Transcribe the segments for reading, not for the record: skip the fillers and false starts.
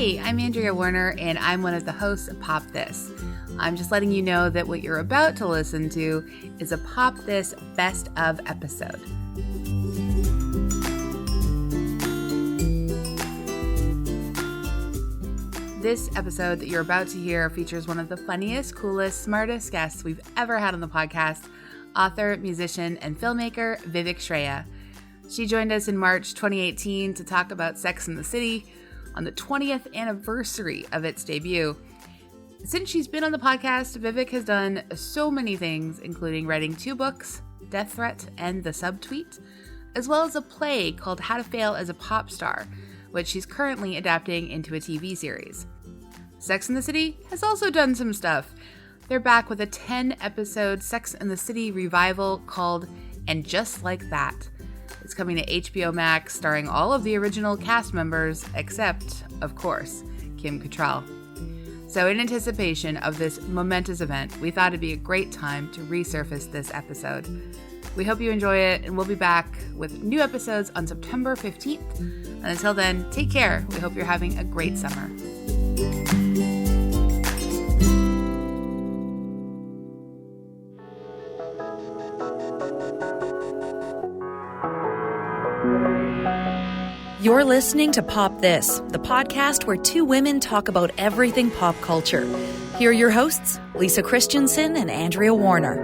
Hey, I'm Andrea Warner, and I'm one of the hosts of Pop This. I'm just letting you know that what you're about to listen to is a Pop This Best of episode. This episode that you're about to hear features one of the funniest, coolest, smartest guests we've ever had on the podcast, author, musician, and filmmaker Vivek Shraya. She joined us in March 2018 to talk about Sex and the City on the 20th anniversary of its debut. Since she's been on the podcast, Vivek has done so many things, including writing 2 books, Death Threat and The Subtweet, as well as a play called How to Fail as a Pop Star, which she's currently adapting into a TV series. Sex and the City has also done some stuff. They're back with a 10-episode Sex and the City revival called And Just Like That. It's coming to HBO Max, starring all of the original cast members, except, of course, Kim Cattrall. So in anticipation of this momentous event, we thought it'd be a great time to resurface this episode. We hope you enjoy it, and we'll be back with new episodes on September 15th. And until then, take care. We hope you're having a great summer. You're listening to Pop This, the podcast where 2 women talk about everything pop culture. Here are your hosts, Lisa Christiansen and Andrea Warner.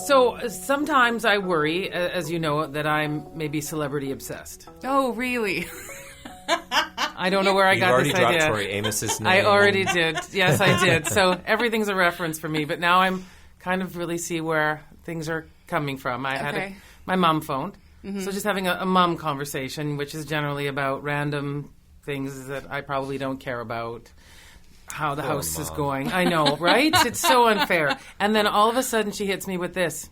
So sometimes I worry, as you know, that I'm maybe celebrity obsessed. Oh, really? I don't know where I got this idea. You already dropped Tori Amos's name. I already did. Yes, I did. So everything's a reference for me. But now I'm kind of really see where things are coming from. I had my mom phoned. Mm-hmm. So just having a mom conversation, which is generally about random things that I probably don't care about. How the house is going. I know, right? It's so unfair. And then all of a sudden she hits me with this.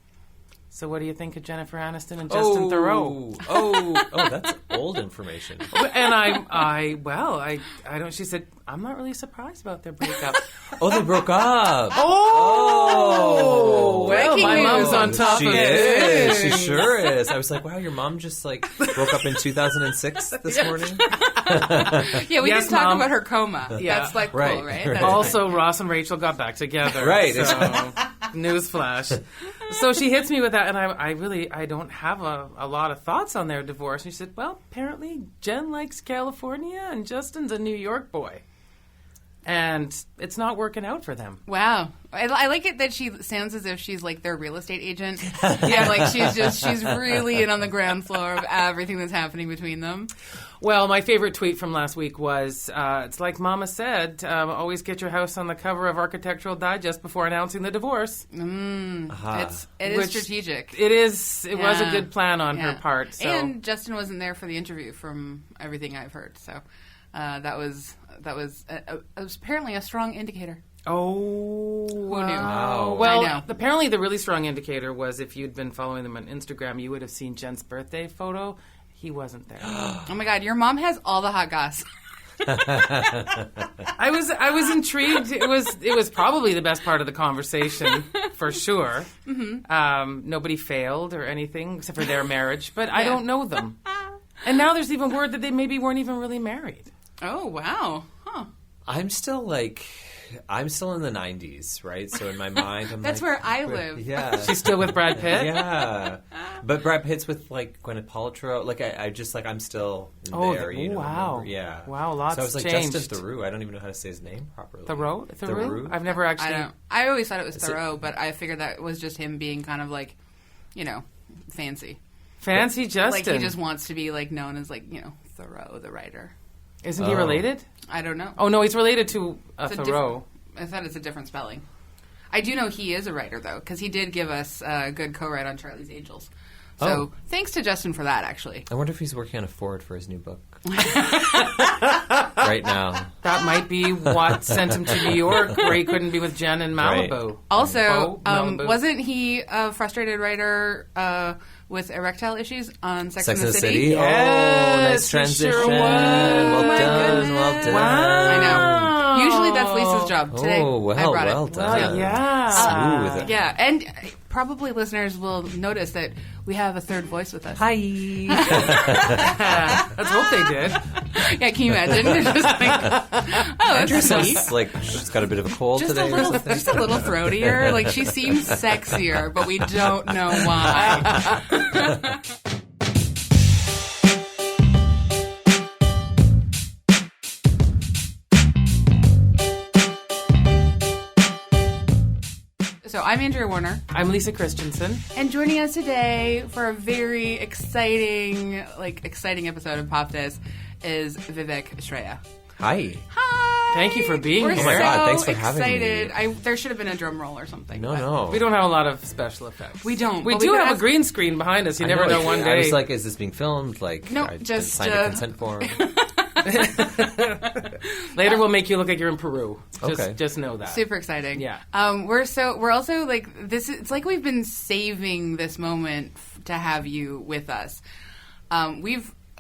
So what do you think of Jennifer Aniston and Justin Theroux? Oh, that's old information. And I don't. She said, I'm not really surprised about their breakup. Oh, they broke up. Oh, well, my mom's on top of it. She sure is. I was like, wow, your mom just broke up in 2006 this morning. Yeah, we just talk about her coma. Yeah. That's cool, right? That's also, Ross and Rachel got back together. Right. So, newsflash. So she hits me with that, and I don't have a lot of thoughts on their divorce. And she said, well, apparently Jen likes California, and Justin's a New York boy. And it's not working out for them. Wow. I like it that she sounds as if she's their real estate agent. Yeah, she's really in on the ground floor of everything that's happening between them. Well, my favorite tweet from last week was, it's like Mama said, always get your house on the cover of Architectural Digest before announcing the divorce. It is strategic. It is. It was a good plan on her part. So. And Justin wasn't there for the interview from everything I've heard. So that was apparently a strong indicator. Oh, who knew? Wow. Well, apparently the really strong indicator was if you'd been following them on Instagram, you would have seen Jen's birthday photo. He wasn't there. Oh my God, your mom has all the hot goss. I was intrigued. It was probably the best part of the conversation for sure. Mm-hmm. Nobody failed or anything except for their marriage, but I don't know them. And now there's even word that they maybe weren't even really married. Oh wow, huh? I'm still in the 90s, right? So in my mind, I'm that's where I live. Yeah. She's still with Brad Pitt? Yeah. But Brad Pitt's with, Gwyneth Paltrow. I just, I'm still there, you know. Wow. Remember? Yeah. Wow, lots So I was changed. Justin Theroux. I don't even know how to say his name properly. Theroux? I've never actually... I always thought it was Theroux, but I figured that was just him being kind of fancy. Fancy Justin. He just wants to be, known as, Theroux, the writer. Isn't he related? I don't know. Oh, no, he's related to Thoreau. I thought it's a different spelling. I do know he is a writer, though, because he did give us a good co-write on Charlie's Angels. So thanks to Justin for that, actually. I wonder if he's working on a foreword for his new book. Right now. That might be what sent him to New York, where he couldn't be with Jen in Malibu. Right. Also, Malibu. Wasn't he a frustrated writer with erectile issues on Sex and Sex the and the City. City? Yes, Oh, nice transition. sure was. Well Oh, my done, goodness. well done. Wow. I know. Usually that's Lisa's job. Today, Oh, I well, brought well it. done. Well, yeah. Smooth. Yeah, and probably listeners will notice that we have a third voice with us. Hi. Let's hope they did. Yeah, can you imagine? They're just like, oh, Andrea that's sweet. sounds like she's got a bit of a cold Just today a or little, something. just a little throatier. Like she seems sexier, but we don't know why. So I'm Andrea Warner, I'm Lisa Christiansen. and joining us today for a very exciting episode of Pop This is Vivek Shraya. Hi. Hi! Thank you for being We're here. Oh my God, so thanks for having me. excited. There should have been a drum roll or something. No, but no. We don't have a lot of special effects. We don't. We but do could have a ask- green screen behind us. You never know one day. I was like, is this being filmed? Like, No, I just, signed a consent form. Later we'll make you look like you're in Peru. Okay. Just know that. Super exciting. Yeah. We're also like this. It's like we've been saving this moment to have you with us.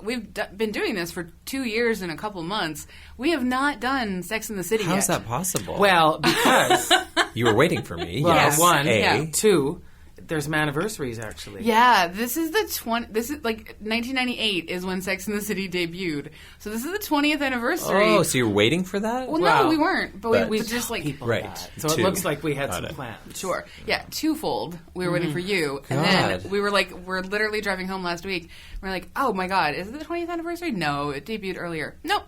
We've been doing this for 2 years and a couple months. We have not done Sex and the City How's yet. that possible? Well, because you were waiting for me. well, Yes. one, A. two, there's some anniversaries actually. Yeah, this is like 1998 is when Sex and the City debuted. So this is the 20th anniversary. Oh, so you're waiting for that? Well, Wow. no, we weren't. But But- we just like People Right. that. So Two. it looks like we had Got some it. plans. Sure. Yeah, twofold. We were waiting for you. And God. then we're literally driving home last week. We're like, oh my God, is it the 20th anniversary? No, it debuted earlier. Nope.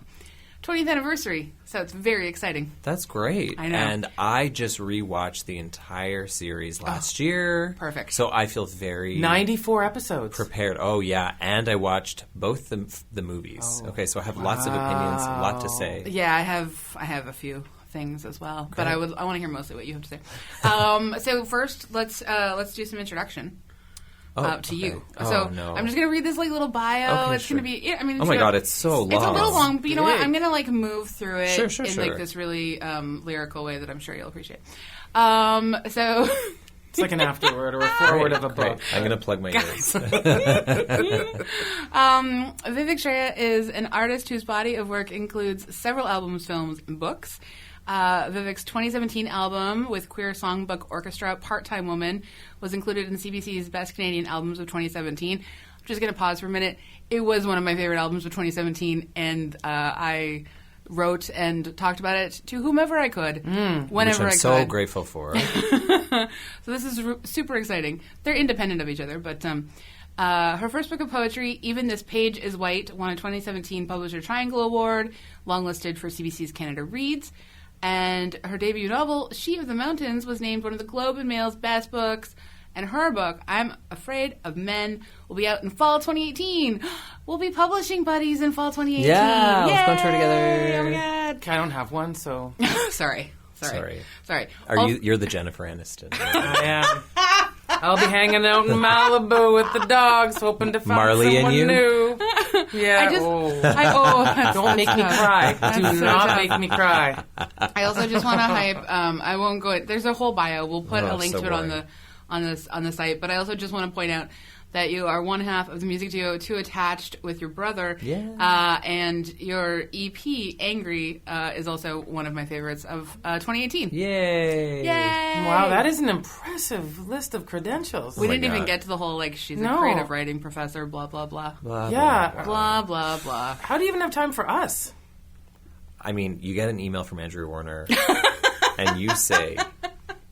20th anniversary. So it's very exciting. That's great. I know. And I just rewatched the entire series last year. Perfect. So I feel very 94 episodes. prepared. Oh, yeah. And I watched both the movies. Oh. Okay, so I have lots of opinions, a lot to say. Yeah, I have a few things as well. But I want to hear mostly what you have to say. So first, let's do some introduction. To you. Oh, So no. I'm just going to read this like little bio. Okay, It's sure. going to be. Yeah, I mean, Oh my God, it's so It's a long. little long, but you know what? Big. I'm going to like move through it Sure, in sure. like this really lyrical way that I'm sure you'll appreciate. So It's like an afterword or a foreword of a Great. book. I'm going to plug my ears. Vivek Shraya is an artist whose body of work includes several albums, films, and books. Vivek's 2017 album with Queer Songbook Orchestra, Part-Time Woman, was included in CBC's Best Canadian Albums of 2017. I'm just going to pause for a minute. It was one of my favorite albums of 2017, and I wrote and talked about it to whomever I could, whenever Which I'm I so could. grateful for. So this is super exciting. They're independent of each other, but her first book of poetry, Even This Page is White, won a 2017 Publisher Triangle Award, longlisted for CBC's Canada Reads. And her debut novel, She of the Mountains, was named one of the Globe and Mail's best books. And her book, I'm Afraid of Men, will be out in fall 2018. We'll be publishing buddies in fall 2018. Yeah, let's go on tour Yay! together. Oh my God. I don't have one, so Sorry. Are you're the Jennifer Aniston. I am. I'll be hanging out in Malibu with the dogs, hoping to find Marley and someone you? new. Yeah. That's Don't make me tough. cry. That's Do so not tough. make me cry. I also just want to hype. I won't go. There's a whole bio. We'll put a link so to it boring. on the site. But I also just want to point out that you are one half of the music duo Two Attached with your brother. Yeah. And your EP Angry is also one of my favorites of 2018. Yay. Yay! Wow, that is an impressive list of credentials. We my didn't even God. get to the whole like she's a No. creative writing professor. Blah blah blah. Blah, Yeah. Blah blah blah. How do you even have time for us? I mean, you get an email from Andrea Warner, and you say,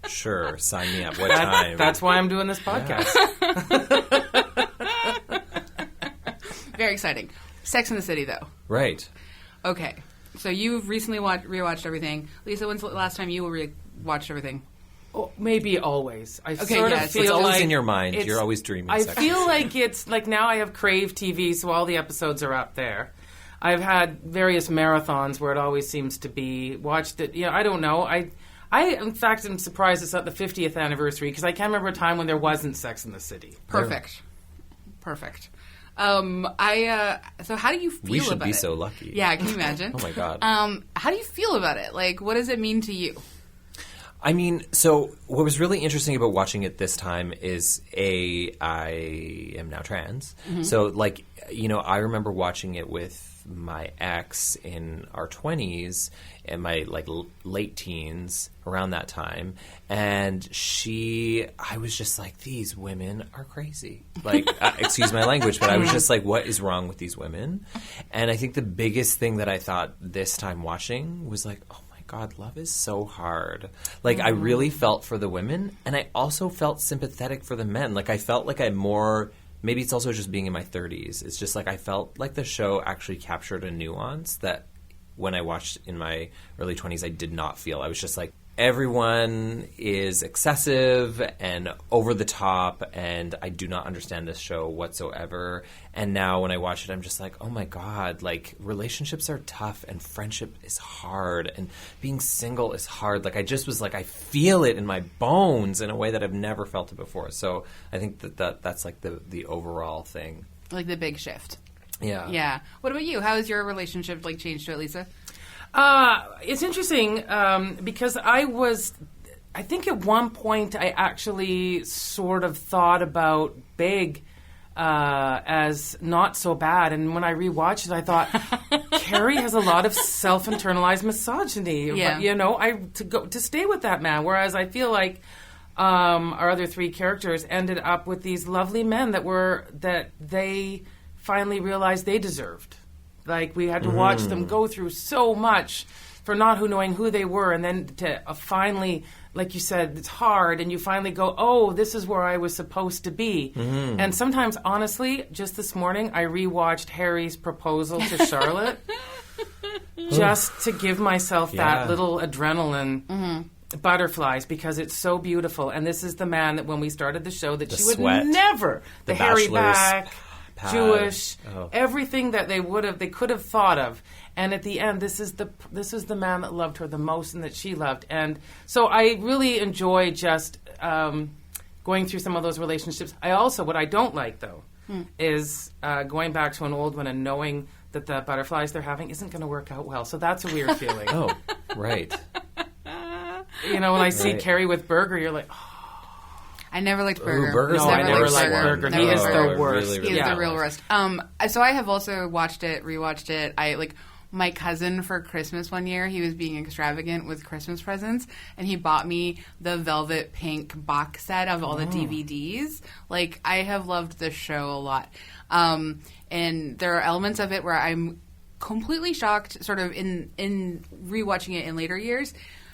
"Sure, sign me up." What time? That's why I'm doing this podcast. Very exciting. Sex and the City, though. right. Okay, so you've recently rewatched everything. Lisa, when's the last time you rewatched everything? Oh, maybe always. I Okay, sort yeah, of so feel It's always like in your mind. it's- You're always dreaming. I sex. feel like it's like now I have Crave TV, so all the episodes are up there. I've had various marathons where it always seems to be watched. It, I don't know. I in fact am surprised it's not the 50th anniversary because I can't remember a time when there wasn't Sex in the City. Perfect. So how do you feel about it? We should be so lucky. Yeah, can you imagine? Oh my God. How do you feel about it? Like, what does it mean to you? I mean, so what was really interesting about watching it this time is, I am now trans. Mm-hmm. So, like, you know, I remember watching it with my ex in our 20s and my, like, late teens around that time. And I was just like, these women are crazy. Like, excuse my language, but I was just like, what is wrong with these women? And I think the biggest thing that I thought this time watching was like, oh, God, love is so hard. Like, I really felt for the women, and I also felt sympathetic for the men. Like, I felt like maybe it's also just being in my 30s. It's just like I felt like the show actually captured a nuance that when I watched in my early 20s, I did not feel. I was just like, everyone is excessive and over the top, and I do not understand this show whatsoever. And now when I watch it, I'm just like, oh my God, like, relationships are tough and friendship is hard and being single is hard. Like, I just was like, I feel it in my bones in a way that I've never felt it before. So I think that's like the overall thing. Like the big shift. Yeah. Yeah. What about you? How has your relationship, like, changed to it, Lisa? It's interesting because I think at one point I actually sort of thought about Big as not so bad. And when I rewatched it, I thought, Carrie has a lot of self-internalized misogyny. Yeah. But, you know, to stay with that man. Whereas I feel like our other three characters ended up with these lovely men that they finally realized they deserved. Like, we had to watch them go through so much for not knowing who they were, and then to finally, like you said, it's hard, and you finally go, oh, this is where I was supposed to be. Mm-hmm. And sometimes, honestly, just this morning, I rewatched Harry's proposal to Charlotte just to give myself that little adrenaline butterflies, because it's so beautiful. And this is the man that when we started the show that she would never, the hairy back, Jewish, everything that they could have thought of, and at the end, this is the man that loved her the most and that she loved, and so I really enjoy just going through some of those relationships. I also, what I don't like though, is going back to an old one and knowing that the butterflies they're having isn't going to work out well. So that's a weird feeling. Oh, right. You know, when I see Carrie with Berger, you're like, oh. I never liked Berger. Berger's I never liked Berger. He is the worst. Really, really he is the real worst. So I have also rewatched it. I like my cousin for Christmas one year. He was being extravagant with Christmas presents, and he bought me the velvet pink box set of all the DVDs. Like, I have loved this show a lot, and there are elements of it where I'm completely shocked, sort of in rewatching it in later years,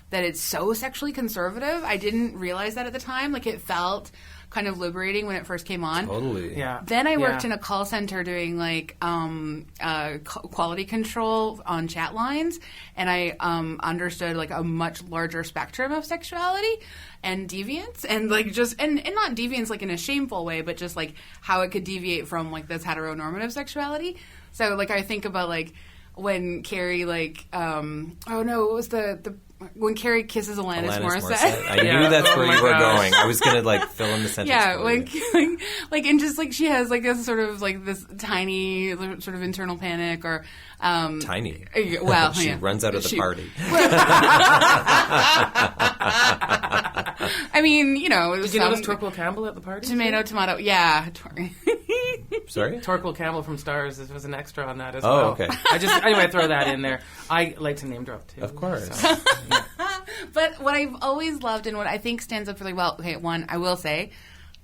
that it's so sexually conservative. I didn't realize that at the time. Like, it felt kind of liberating when it first came on. Totally. Yeah. Then I worked in a call center doing, like, quality control on chat lines, and I understood, like, a much larger spectrum of sexuality and deviance, and, like, just and not deviance, like, in a shameful way, but just, like, how it could deviate from, like, this heteronormative sexuality. So, like, I think about, like, when Carrie, like, what was the when Carrie kisses Alanis Morissette. I knew that's where you were going. I was going to, like, fill in the sentence. Yeah, like, and just, like, she has, like, this sort of, like, this tiny sort of internal panic, or tiny. Well, she runs out of the party. I mean, you know, did you notice Torquil Campbell at the party? Tomato. Yeah. Sorry? Torquil Campbell from Stars was an extra on that as well. Oh, okay. I throw that in there. I like to name drop too. Of course. So, yeah. But what I've always loved and what I think stands up really well, okay, one, I will say,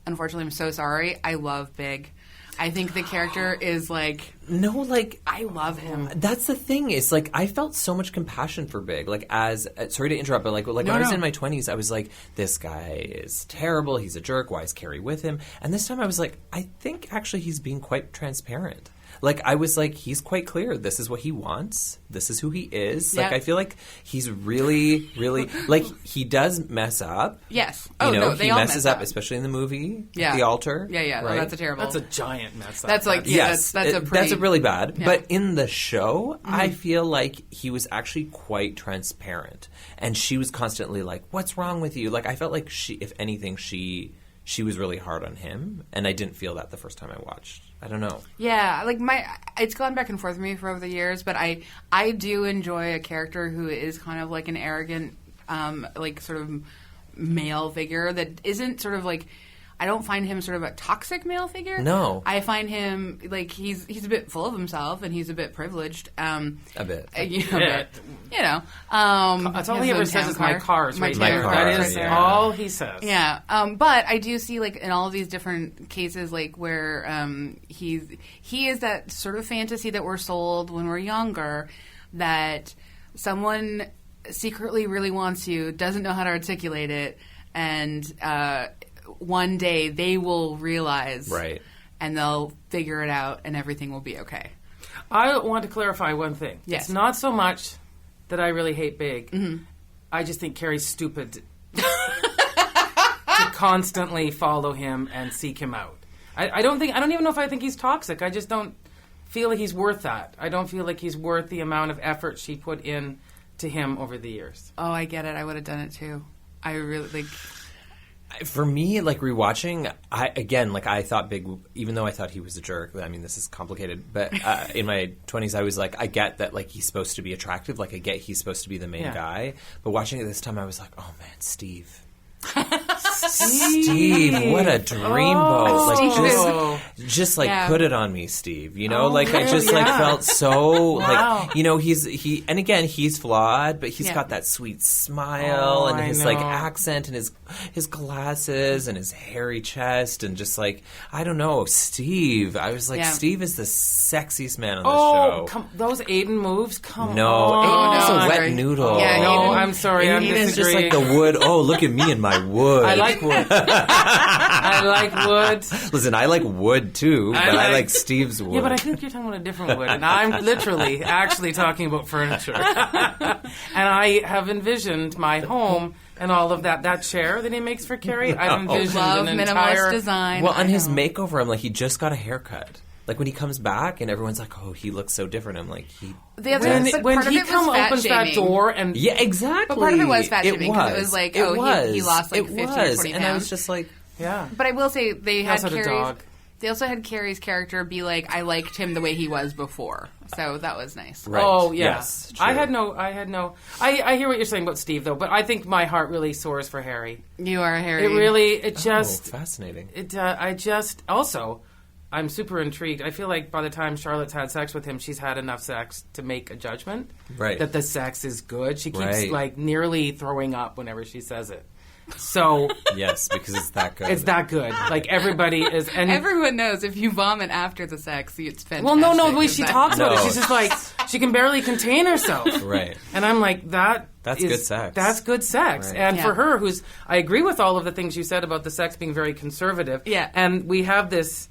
unfortunately, I'm so sorry, I love Big. I think the character is, like... No, like... I love him. That's the thing. It's, like, I felt so much compassion for Big. Like, as... sorry to interrupt, but, like when I was in my 20s, I was like, this guy is terrible. He's a jerk. Why is Carrie with him? And this time I was like, I think, actually, he's being quite transparent. Like, I was like, he's quite clear. This is what he wants. This is who he is. Yeah. Like, I feel like he's really, really... Like, he does mess up. Yes. They he all messes up, especially in the movie. Yeah. The altar. Yeah. Right? That's a terrible... That's a giant mess up. That's like... Yes. That's a pretty... That's a really bad. Yeah. But in the show, I feel like he was actually quite transparent. And she was constantly like, what's wrong with you? Like, I felt like if anything, she was really hard on him. And I didn't feel that the first time I watched. I don't know. Yeah, like it's gone back and forth with me for over the years, but I do enjoy a character who is kind of like an arrogant like sort of male figure that isn't sort of like, I don't find him sort of a toxic male figure. No. I find him, like, he's a bit full of himself, and he's a bit privileged. A bit. That's all he ever says is, my car's right there. car, That is yeah. all he says. Yeah. But I do see, like, in all of these different cases, like, where he is that sort of fantasy that we're sold when we're younger, that someone secretly really wants you, doesn't know how to articulate it, and one day they will realize, right, and they'll figure it out, and everything will be okay. I want to clarify one thing. Yes. It's not so much that I really hate Big. Mm-hmm. I just think Carrie's stupid to constantly follow him and seek him out. I don't even know if I think he's toxic. I just don't feel like he's worth that. I don't feel like he's worth the amount of effort she put in to him over the years. Oh, I get it. I would have done it too. I really, like... For me, like, rewatching, I thought Big, even though I thought he was a jerk, I mean, this is complicated, but in my 20s, I was like, I get that, like, he's supposed to be attractive, like, I get he's supposed to be the main guy, but watching it this time, I was like, oh, man, Steve. Steve, what a dreamboat! Like, just put it on me, Steve. You know, I just felt so like, you know, and again, he's flawed, but he's got that sweet smile and his like accent and his glasses and his hairy chest and just like, I don't know, Steve. I was like, Steve is the sexiest man on the show. Those Aiden moves, come no, on. Aiden's a wet noodle. Yeah, no, I'm sorry, I'm Aiden's disagreeing. just like the wood. Oh, look at me and my wood. I like wood. I like wood. Listen, I like wood too, but I like Steve's wood. Yeah, but I think you're talking about a different wood, and I'm literally actually talking about furniture. And I have envisioned my home and all of that. That chair that he makes for Carrie, I've envisioned an entire... minimalist design. Well, on his makeover, I'm like, he just got a haircut. Like, when he comes back and everyone's like, oh, he looks so different. I'm like, when he opens that door and... Yeah, exactly. But part of it was fat shaming. Because it was like, he lost like 15 or 20 pounds. And I was just like... Yeah. But I will say, they also had a dog. They also had Carrie's character be like, I liked him the way he was before. So that was nice. Right. Oh, yeah. Yes, true. I hear what you're saying about Steve, though, but I think my heart really soars for Harry. You are Harry. Fascinating. Also, I'm super intrigued. I feel like by the time Charlotte's had sex with him, she's had enough sex to make a judgment. Right. That the sex is good. She keeps, like, nearly throwing up whenever she says it. So... Yes, because it's that good. It's that good. Like, everybody is... And everyone knows if you vomit after the sex, it's fantastic. Well, no, the way she talks about it, she's just like, she can barely contain herself. Right. And I'm like, that's good sex. That's good sex. Right. And for her, I agree with all of the things you said about the sex being very conservative. Yeah. And we have this...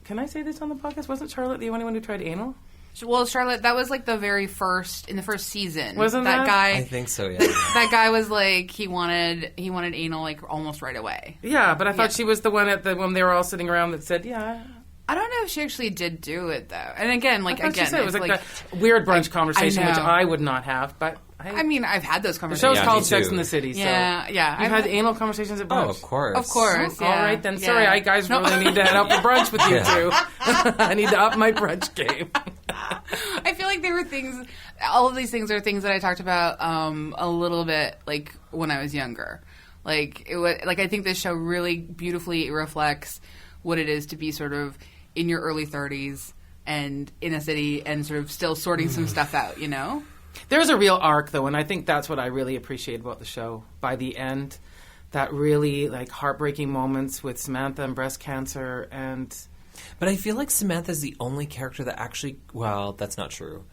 Can I say this on the podcast? Wasn't Charlotte the only one who tried anal? Well, Charlotte, that was like in the first season. Wasn't that guy? I think so, yeah. That guy was like, he wanted anal like almost right away. Yeah, but I thought she was the one when they were all sitting around that said, yeah. I don't know if she actually did do it though. And again, she said it was like that weird brunch conversation, which I would not have, but... I mean, I've had those The conversations. show's called Sex in the City, so... Yeah. You've had anal conversations at brunch? Oh, of course. Of course, All right, then. Yeah. Sorry, I guys really need to head out for brunch with you two. I need to up my brunch game. I feel like there were things... All of these things are things that I talked about a little bit, like, when I was younger. Like, I think this show really beautifully reflects what it is to be sort of in your early 30s and in a city and sort of still sorting some stuff out, you know? There's a real arc, though, and I think that's what I really appreciate about the show. By the end, that really, like, heartbreaking moments with Samantha and breast cancer and... But I feel like Samantha's the only character that actually... Well, that's not true.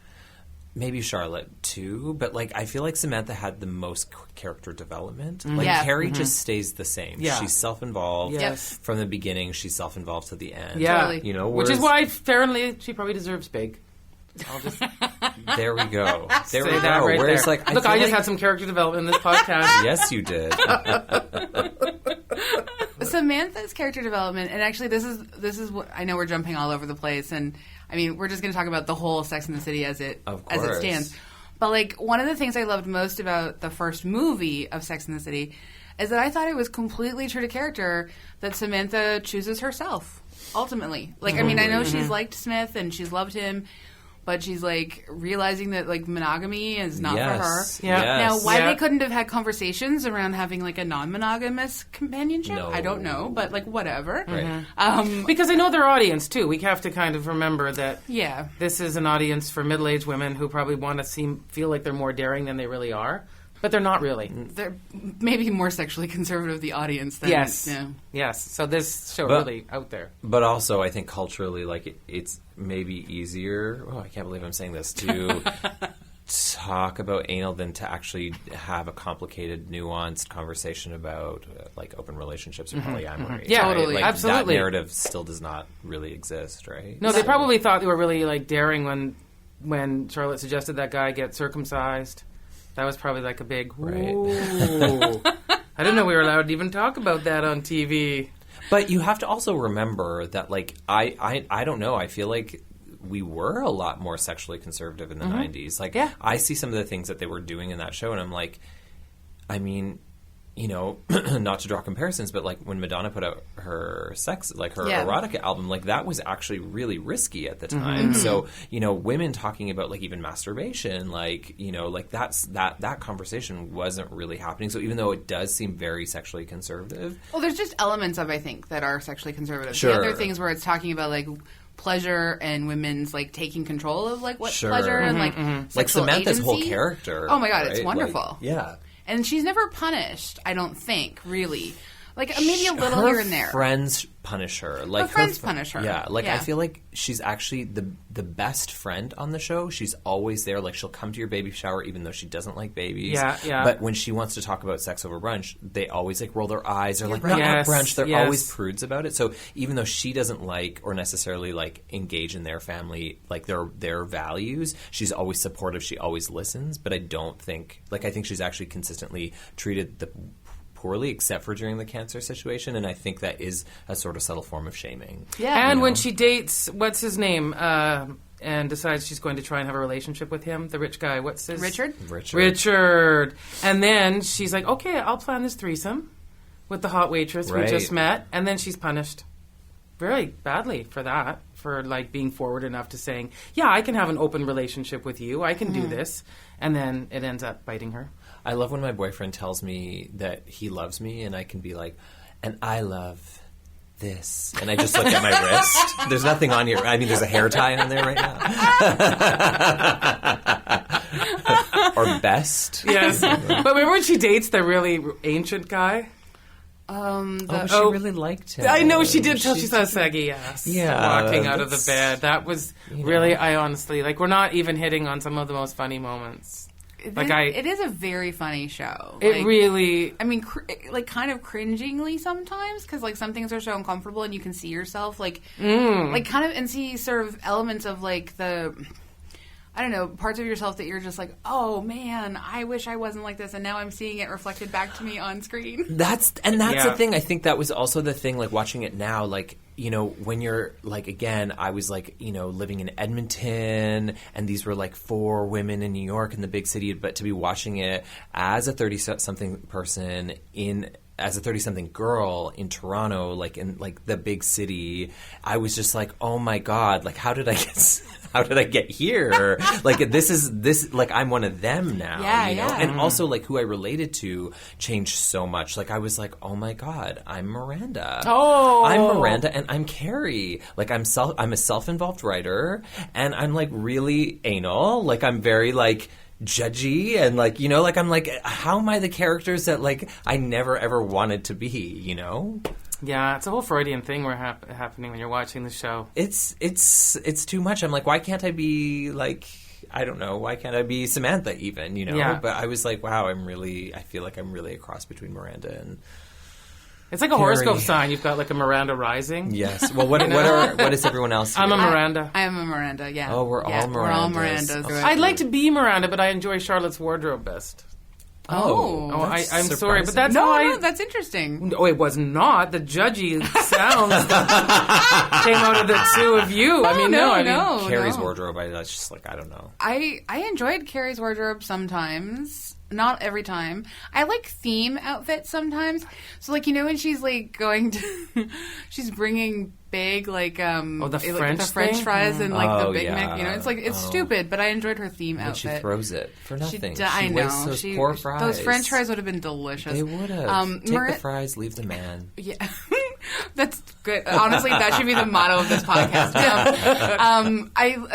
Maybe Charlotte, too. But, like, I feel like Samantha had the most character development. Like, Carrie just stays the same. Yeah. She's self-involved. Yes. From the beginning, she's self-involved to the end. Yeah. Totally. You know, which is why, fairly, she probably deserves Big. I'll just... There we go. There we say that go. right Whereas, there. like, I just had some character development in this podcast. Yes, you did. Samantha's character development, and actually this is what I know we're jumping all over the place, and I mean we're just going to talk about the whole Sex and the City as it stands. But like one of the things I loved most about the first movie of Sex and the City is that I thought it was completely true to character that Samantha chooses herself ultimately. Like I mean I know she's liked Smith and she's loved him, but she's like realizing that like monogamy is not for her. Yeah. Now, why they couldn't have had conversations around having like a non-monogamous companionship, No. I don't know, but like whatever. Right. Because they know their audience too. We have to kind of remember that Yeah. this is an audience for middle-aged women who probably want to feel like they're more daring than they really are, but they're not really. They're maybe more sexually conservative, the audience, than... Yes. Yeah. Yes. So this show really out there. But also, I think culturally, like, it's maybe easier, I can't believe I'm saying this, to talk about anal than to actually have a complicated, nuanced conversation about, like, open relationships or polyamory. Yeah, right? totally. Like, Absolutely. that narrative still does not really exist, right? No, they probably thought they were really, like, daring when Charlotte suggested that guy get circumcised. That was probably like a big, ooh. I didn't know we were allowed to even talk about that on TV. But you have to also remember that, like, I don't know. I feel like we were a lot more sexually conservative in the 90s. Like, I see some of the things that they were doing in that show, and I'm like, I mean, you know, not to draw comparisons, but like when Madonna put out her erotica album, like that was actually really risky at the time. So, you know, women talking about like even masturbation, like, you know, like that conversation wasn't really happening. So even though it does seem very sexually conservative. Well, there's just elements of, I think, that are sexually conservative. Sure. The other things where it's talking about like pleasure and women's like taking control of like what Sure. pleasure and like Like sexual Samantha's agency. whole character. Oh my God, right? it's wonderful. Like, yeah. And she's never punished, I don't think, really. Like, maybe a little her here and there. Friends punish her. Like Her friends punish her. Yeah, like Yeah. I feel like she's actually the best friend on the show. She's always there. Like she'll come to your baby shower even though she doesn't like babies. Yeah. But when she wants to talk about sex over brunch, they always like roll their eyes. They're like, right. not Yes, brunch. They're yes. always prudes about it. So even though she doesn't like or necessarily like engage in their family, like their values, she's always supportive. She always listens. But I don't think, like, I think she's actually consistently treated the poorly, except for during the cancer situation, and I think that is a sort of subtle form of shaming. Yeah. And when she dates, what's his name, and decides she's going to try and have a relationship with him, the rich guy, what's his... Richard. And then she's like, okay, I'll plan this threesome with the hot waitress we just met, and then she's punished very badly for that, for like being forward enough to saying, yeah, I can have an open relationship with you, I can do this, and then it ends up biting her. I love when my boyfriend tells me that he loves me, and I can be like, and I love this. And I just look at my wrist. There's nothing on here. I mean, there's a hair tie on there right now. Or best. Yes. But remember when she dates the really ancient guy? She really liked him. I know she did till she saw saggy ass walking out of the that's- bed. That was really, I honestly, like, we're not even hitting on some of the most funny moments. It is a very funny show. It really... I mean, like, kind of cringingly sometimes, because, like, some things are so uncomfortable and you can see yourself, like, like, kind of, and see sort of elements of, like, the... I don't know, parts of yourself that you're just like, oh man, I wish I wasn't like this, and now I'm seeing it reflected back to me on screen. That's the thing. I think that was also the thing, like, watching it now, like, you know, when you're, like, again, I was, like, you know, living in Edmonton, and these were, like, 4 women in New York in the big city, but to be watching it as a 30-something person as a 30-something girl in Toronto, like, in, like, the big city, I was just like, oh my God, like, how did I get here? Like, this, like, I'm one of them now, you know? And also, like, who I related to changed so much. Like, I was like, oh my God, I'm Miranda. Oh! I'm Miranda and I'm Carrie. Like, I'm a self-involved writer, and I'm, like, really anal. Like, I'm very, like, judgy, and, like, you know, like, I'm like, how am I the characters that, like, I never ever wanted to be, you know? Yeah, it's a whole Freudian thing happening when you're watching the show. It's too much. I'm like, why can't I be, like, I don't know, why can't I be Samantha even, you know? Yeah. But I was like, wow, I feel like I'm really a cross between Miranda and... It's like a horoscope sign. You've got, like, a Miranda rising. Yes. Well, what is everyone else here? I'm a Miranda. I am a Miranda, yeah. Oh, we're all Mirandas. We're all Mirandas. Okay. I'd like to be Miranda, but I enjoy Charlotte's wardrobe best. I'm sorry, but that's how No, that's interesting. Oh, it was not the judgy sounds that came out of the two of you. No, Carrie's wardrobe, that's just like, I don't know. I enjoyed Carrie's wardrobe sometimes. Not every time. I like theme outfits sometimes. So, like, you know, when she's, like, going to... she's bringing big, like, the French fries and, like, the Big yeah. Mac, you know? It's like, it's stupid, but I enjoyed her theme outfit. She throws it for nothing. I know. Wastes those poor fries. Those French fries would have been delicious. They would have. Take the fries, leave the man. Yeah. That's good. Honestly, that should be the motto of this podcast.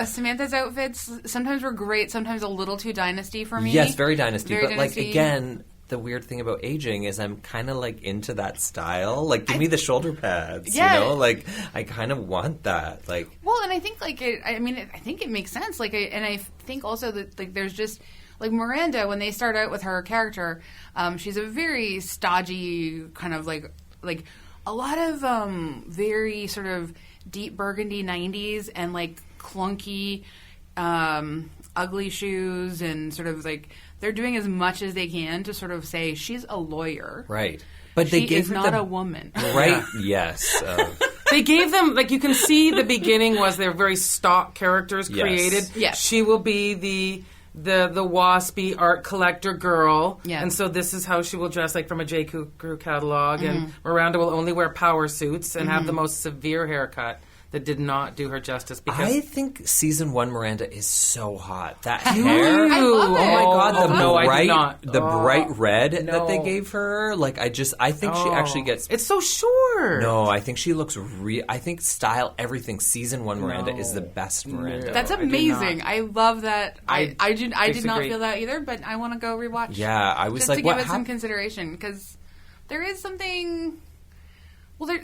Samantha's outfits sometimes were great, sometimes a little too Dynasty for me. Yes, very Dynasty. But, Dynasty. like, again, the weird thing about aging is I'm kind of, like, into that style. Like, give me the shoulder pads, you know? Like, I kind of want that. Like, well, and I think, like, I think it makes sense. Like, and I think also that, like, there's just... Like, Miranda, when they start out with her character, she's a very stodgy kind of, like a lot of very sort of deep burgundy 90s and, like, clunky, ugly shoes and sort of, like, they're doing as much as they can to sort of say she's a lawyer. Right. But they gave her not a woman. Right, yes. They gave them, like, you can see the beginning was their very stock characters created. Yes. She will be the waspy art collector girl. Yeah. And so this is how she will dress, like, from a J. Crew catalog. And Miranda will only wear power suits and have the most severe haircut that did not do her justice. Because I think season 1 Miranda is so hot. That hair. I love it. Oh my god, the I bright red that they gave her. Like, I think she actually gets... It's so short. No, I think she looks I think style, everything. Season 1 Miranda is the best Miranda. That's amazing. I love that. I did not disagree. feel that either, but I want to go rewatch. Yeah, I was just like, to give it some consideration, because there is something... Well,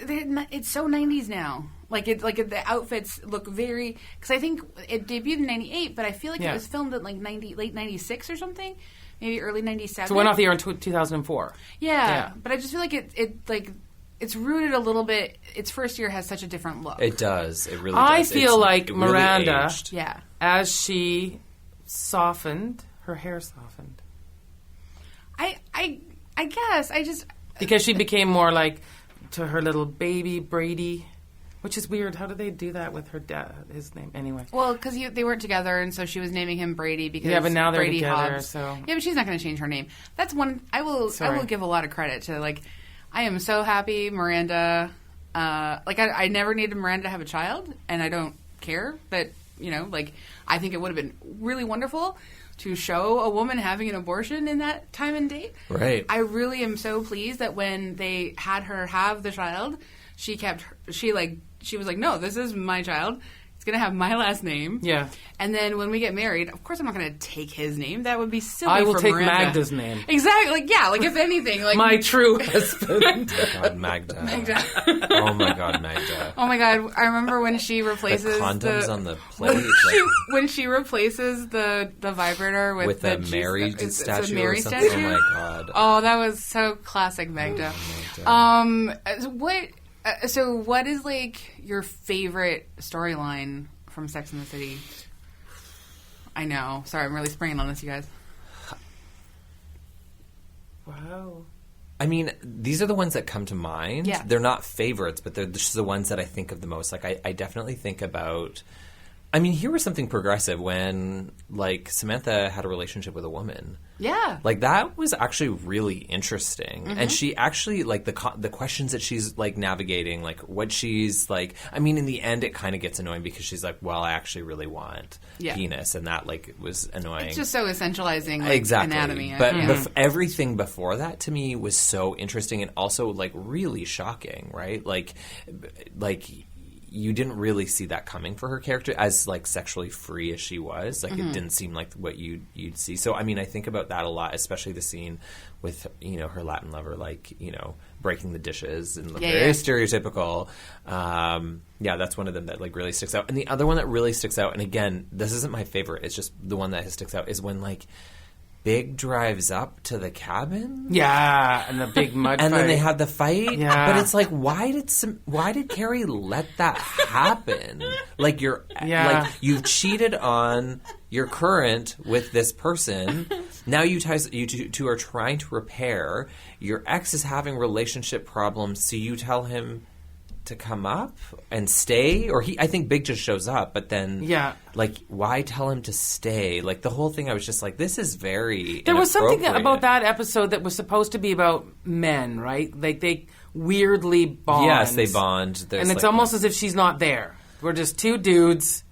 it's so 90s now. Like the outfits look very... Because I think it debuted in 98, but I feel like it was filmed at like late 96 or something. Maybe early 97. So it went off the air in 2004. Yeah, but I just feel like it's rooted a little bit... Its first year has such a different look. It does. It really I does. feel like it really Miranda, aged. as she softened, her hair softened. I guess. I just... Because she became more like... to her little baby Brady, which is weird. How did they do that with her dad? His name, anyway. Well, because they weren't together, and so she was naming him Brady because but now they're Brady together. Hobbs. So yeah, but she's not going to change her name. That's one. I will give a lot of credit to. Like, I am so happy Miranda. I never needed Miranda to have a child, and I don't care. But I think it would have been really wonderful to show a woman having an abortion in that time and date. Right. I really am so pleased that when they had her have the child, she was like, no, this is my child. It's going to have my last name. Yeah. And then when we get married, of course I'm not going to take his name. That would be silly. I will take Miranda. Magda's name. Exactly. If anything. My true husband. God, Magda. Oh my god, Magda. Oh my god, I remember when she replaces the condoms on the plate. When she replaces the vibrator with the Mary statue or something. Oh my god. Oh, that was so classic Magda. What is like your favorite storyline from Sex and the City? I know. Sorry, I'm really springing on this, you guys. Wow. I mean, these are the ones that come to mind. Yeah. They're not favorites, but they're just the ones that I think of the most. Like, I definitely think about... I mean, here was something progressive when, like, Samantha had a relationship with a woman. Yeah. Like, that was actually really interesting. Mm-hmm. And she actually, like, the questions that she's, like, navigating, like, what she's, like... I mean, in the end, it kind of gets annoying because she's like, well, I actually really want penis. And that, like, was annoying. It's just so essentializing, like, anatomy. But everything before that, to me, was so interesting and also, like, really shocking, right? Like you didn't really see that coming for her character as, like, sexually free as she was. Like, it didn't seem like what you'd see. So, I mean, I think about that a lot, especially the scene with, her Latin lover, like, breaking the dishes and very stereotypical. That's one of them that, like, really sticks out. And the other one that really sticks out, and again, this isn't my favorite, it's just the one that sticks out, is when, like, Big drives up to the cabin. Yeah, and the big mud fight. And then they have the fight. Yeah. But it's like, why did Carrie let that happen? Like, you've cheated on your current with this person. Now you two are trying to repair. Your ex is having relationship problems, so you tell him to come up and stay, or I think Big just shows up, but then like, why tell him to stay? Like, the whole thing, I was just like, this is very there was something about that episode that was supposed to be about men, right? Like, they weirdly bond. Yes, they bond. And it's almost as if she's not there. We're just two dudes,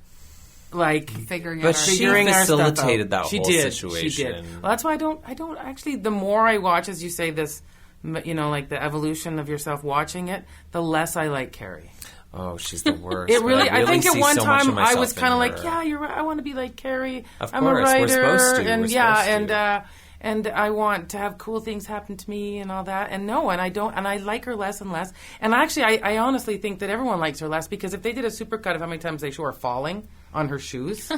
like figuring but out she figuring our stuff out. facilitated that whole situation. She did. Well, that's why I don't actually. The more I watch, as you say, this, like the evolution of yourself watching it, the less I like Carrie. Oh, she's the worst. It really. I think at see one so much of time I myself was kind of in like, her. yeah, you're right. I want to be like Carrie. Of I'm a course, writer, we're supposed to. and We're yeah, supposed to. and I want to have cool things happen to me and all that. And no, and I don't. And I like her less and less. And actually, I honestly think that everyone likes her less because if they did a supercut of how many times they show her falling on her shoes,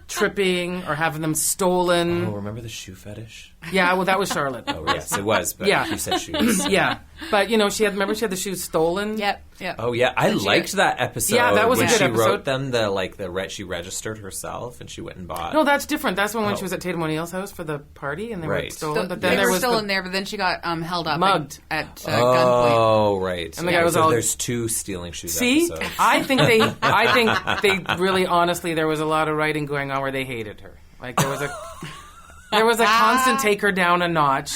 tripping, or having them stolen. Oh, remember the shoe fetish? Yeah, well, that was Charlotte. Oh, yes, it was. But Yeah. you said shoes. Yeah, but she had the shoes stolen. Yep. Oh yeah, I liked that episode. Yeah, that was a when good she episode. wrote them she registered herself and she went and bought. No, that's different. That's when she was at Tatum O'Neal's house for the party and they were Right. stolen. But They then there were was still in there, but then she got held up, Mugged. at gunpoint. Oh, right. And the guy was so all- there's two stealing shoes See, episodes. I think they really honestly there was a lot of writing going on where they hated her. Like there was a constant take her down a notch.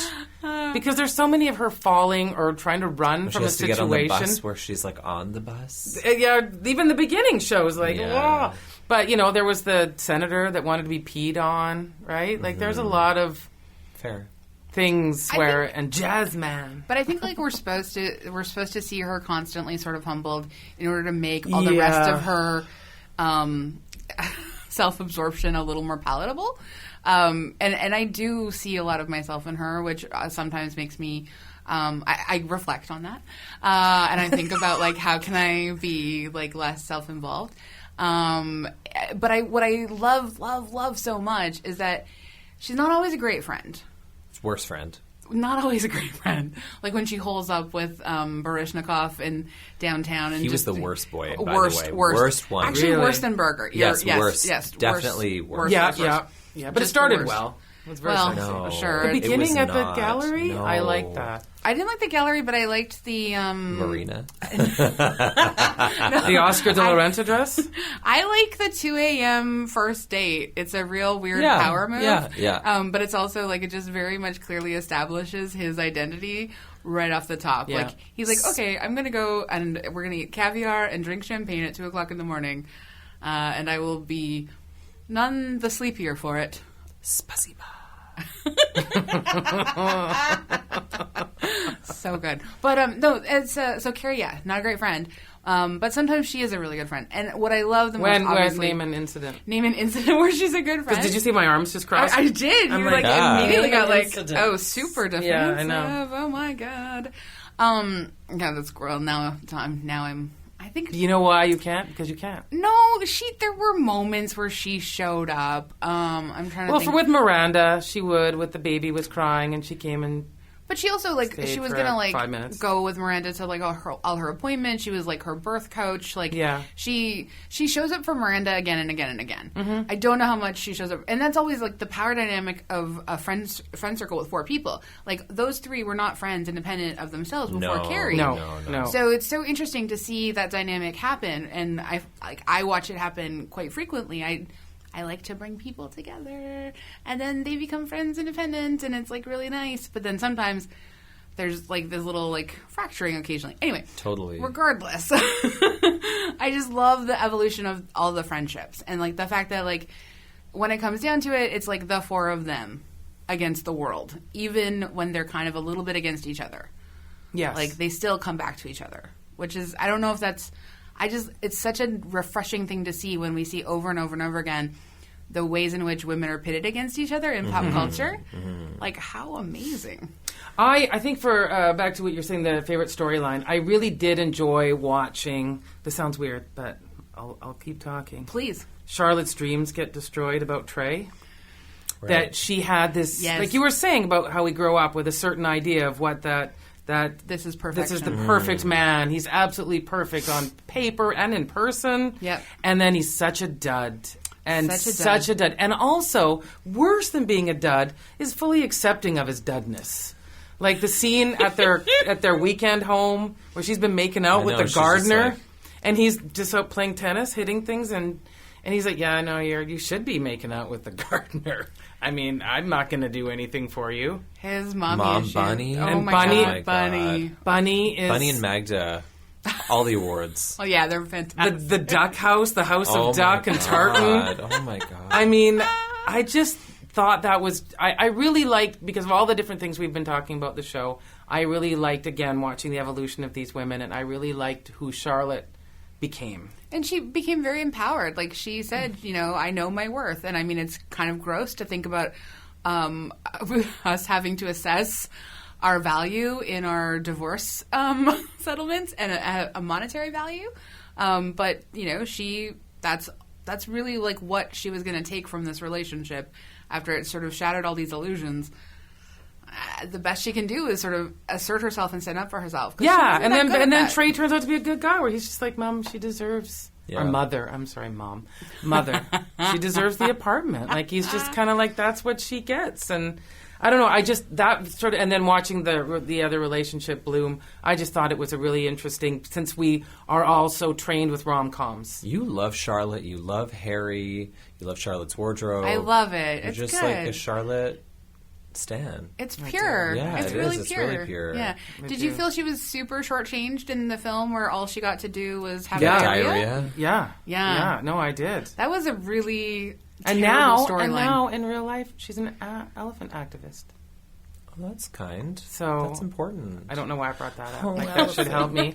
Because there's so many of her falling or trying to run She from a has to get on the situation. bus where she's like on the bus. Yeah, even the beginning shows like, Yeah. "Whoa." But there was the senator that wanted to be peed on, right? Like there's a lot of Fair. things and jazz man. But I think like we're supposed to see her constantly sort of humbled in order to make all the rest of her self-absorption a little more palatable. And I do see a lot of myself in her, which sometimes makes me I reflect on that, and I think about like how can I be like less self-involved. But what I love so much is that she's not always a great friend. Worst friend. Not always a great friend. Like when she holds up with Baryshnikov in downtown, and He was just the worst boy. Worst by the way. Worst one. Actually, Really? worse than Berger. Yes, worse. Yes, Definitely worse. Yeah. But it Just started the worst. well. It was very Well, sexy. No. sure. The It beginning was at the not. gallery, No. I liked that. I didn't like the gallery, but I liked the Marina. The Oscar de la Renta dress. I like the 2 a.m. first date. It's a real weird Yeah, power move. yeah. But it's also like it just very much clearly establishes his identity right off the top. Yeah. Like he's like, okay, I'm gonna go and we're gonna eat caviar and drink champagne at 2:00 in the morning, and I will be none the sleepier for it. Spasiba. So good. But no, it's so Carrie, yeah, not a great friend. But sometimes she is a really good friend. And what I love the most, obviously, name an incident. name an incident where she's a good friend. Did you see my arms just crossed? I did. I'm You like, immediately name got an like, incident. oh, super defensive. Yeah, I know. Oh my god. Yeah, that's well. Now I'm. I think. Do you know why you can't? Because you can't. No, there were moments where she showed up. I'm trying to. Well, think. with Miranda, she would. With the baby was crying, and she came and. But she also Stayed she was for gonna 5 minutes. go with Miranda to like all her appointments. She was like her birth coach. Like Yeah. she shows up for Miranda again and again and again. Mm-hmm. I don't know how much she shows up, and that's always like the power dynamic of a friend circle with 4 people. Like those 3 were not friends independent of themselves before Carrie. No. So it's so interesting to see that dynamic happen, and I watch it happen quite frequently. I like to bring people together, and then they become friends independent, and it's like really nice. But then sometimes there's like this little like fracturing occasionally. Anyway, Totally. Regardless, I just love the evolution of all the friendships, and like the fact that like when it comes down to it, it's like the 4 of them against the world, even when they're kind of a little bit against each other. Yes. Like they still come back to each other, which is I don't know if that's. It's such a refreshing thing to see when we see over and over and over again the ways in which women are pitted against each other in pop culture. Like, how amazing. I think for, back to what you're saying, the favorite storyline, I really did enjoy watching, this sounds weird, but I'll keep talking. Please. Charlotte's dreams get destroyed about Trey. Right. That she had this, like you were saying about how we grow up with a certain idea of what that this is perfection. This is the perfect man. He's absolutely perfect on paper and in person. Yep. And then he's such a dud. And Such a dud. And also, worse than being a dud, is fully accepting of his dudness. Like the scene at their weekend home where she's been making out with the she's just gardener, like- and he's just out playing tennis, hitting things, and And he's like, yeah, no, you should be making out with the gardener. I mean, I'm not going to do anything for you. His mommy Mom issues. Bunny. Oh And my Bunny- God, Bunny. Bunny is... Bunny and Magda, all the awards. Oh yeah, they're fantastic. The duck house, the house Oh of my duck and tartan. God. Oh my God. I mean, I just thought that was... I really liked, because of all the different things we've been talking about the show, I really liked, again, watching the evolution of these women, and I really liked who Charlotte became. And she became very empowered. Like she said, I know my worth. And I mean, it's kind of gross to think about us having to assess our value in our divorce settlements and a monetary value. But, that's really like what she was going to take from this relationship after it sort of shattered all these illusions. The best she can do is sort of assert herself and stand up for herself. Yeah, and then Trey turns out to be a good guy, where he's just like, Mom, she deserves... Yeah. Or mother. I'm sorry, Mom. Mother. She deserves the apartment. Like, he's just kind of like, that's what she gets. And I don't know, and then watching the other relationship bloom, I just thought it was a really interesting, since we are all so trained with rom-coms. You love Charlotte. You love Harry. You love Charlotte's wardrobe. I love it. You're It's just good. like a Charlotte stan. It's pure. Yeah, it's it really is. It's pure. really pure. Yeah. I Did you do. feel she was super shortchanged in the film, where all she got to do was have Yeah. Diarrhea. Yeah. Yeah. No, I did. That was a really And terrible now, storyline. in real life, she's an elephant activist. Oh, that's kind. So That's important. I don't know why I brought that up. Oh, Like, that should help me.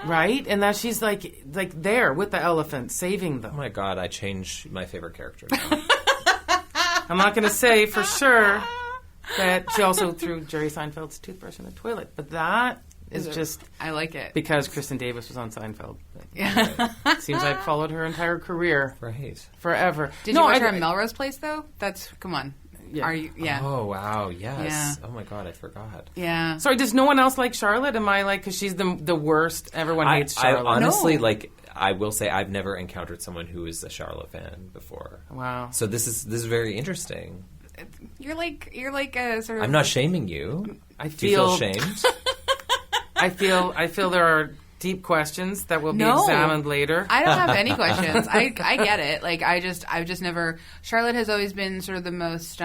Right? And that she's like there with the elephant, saving Oh them. my God, I changed my favorite character now. I'm not going to say for sure that she also threw Jerry Seinfeld's toothbrush in the toilet, but that is just I like it. because Kristen Davis was on Seinfeld. Yeah. Seems I've followed her entire career Right. forever. Did you watch her at Melrose Place though? Come on. Yeah. Are you? Yeah. Oh, wow. Yes. Yeah. Oh my God, I forgot. Yeah. Sorry, does no one else like Charlotte? Am I like, because she's the worst? Everyone hates I Charlotte. honestly, No. I will say I've never encountered someone who is a Charlotte fan before. Wow. So this is very interesting. You're like a sort of. I'm not shaming you. I Do you feel feel shamed? I feel there are deep questions that will be No. examined later. I don't have any questions. I get it. Like I've just never. Charlotte has always been sort of the most.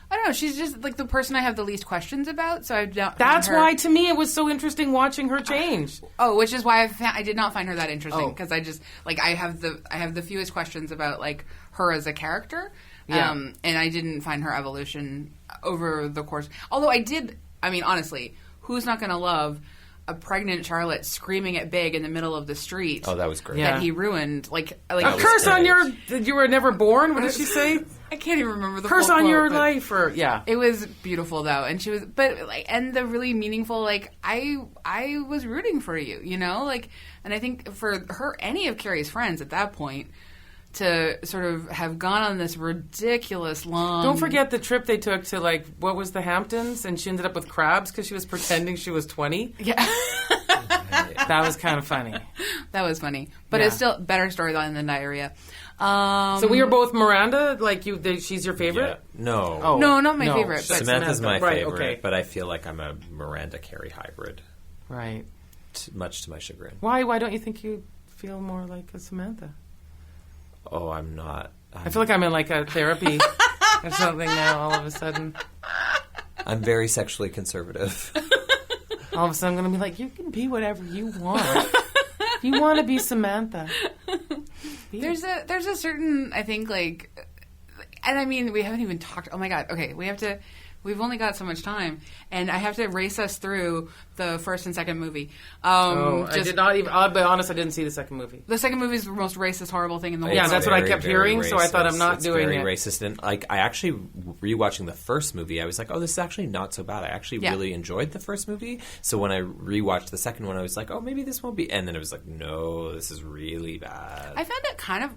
I don't know. She's just like the person I have the least questions about. So I've not. That's found her- why, to me, it was so interesting watching her change. Oh, which is why I did not find her that interesting Oh. because I just like I have the fewest questions about like her as a character. Yeah. And I didn't find her evolution over the course. Although I did. I mean, honestly, who's not going to love a pregnant Charlotte screaming at Big in the middle of the street? Oh, that was great. Yeah. That he ruined. Like A was curse on great. you were never born. What did she say? I can't even remember the Curse full on quote, your but life, or yeah. It was beautiful though, and she was, but like, and the really meaningful, like I was rooting for you, like, and I think for her, any of Carrie's friends at that point, to sort of have gone on this ridiculous long. Don't forget the trip they took to like what was the Hamptons, and she ended up with crabs because she was pretending she was 20. Yeah, That was kind of funny. that was funny, but Yeah. it's still better storyline than diarrhea. So we are both Miranda. Like you, she's your Yeah. favorite. No. Oh No, not my favorite, but- Samantha's my Right, favorite, okay. but I feel like I'm a Miranda Carey hybrid, Right. much to my chagrin. Why don't you think you feel more like a Samantha? Oh, I'm not. I feel like I'm in like a therapy or something now. All of a sudden, I'm very sexually conservative. all of a sudden, I'm going to be like, you can be whatever you want. If you want to be Samantha. Be There's a certain, I think, like, and I mean, we haven't even talked. Oh my God. Okay, we've only got so much time, and I have to race us through the first and second movie. I did not even. I'll be honest, I didn't see the second movie. The second movie is the most racist, horrible thing in the world. Yeah, It's that's what I very, kept very hearing, so I thought I'm not racist. doing It's very it. racist, and like I actually rewatching the first movie, I was like, oh, this is actually not so bad. I actually Yeah. really enjoyed the first movie. So when I rewatched the second one, I was like, oh, maybe this won't be. And then it was like, no, this is really bad. I found it kind of,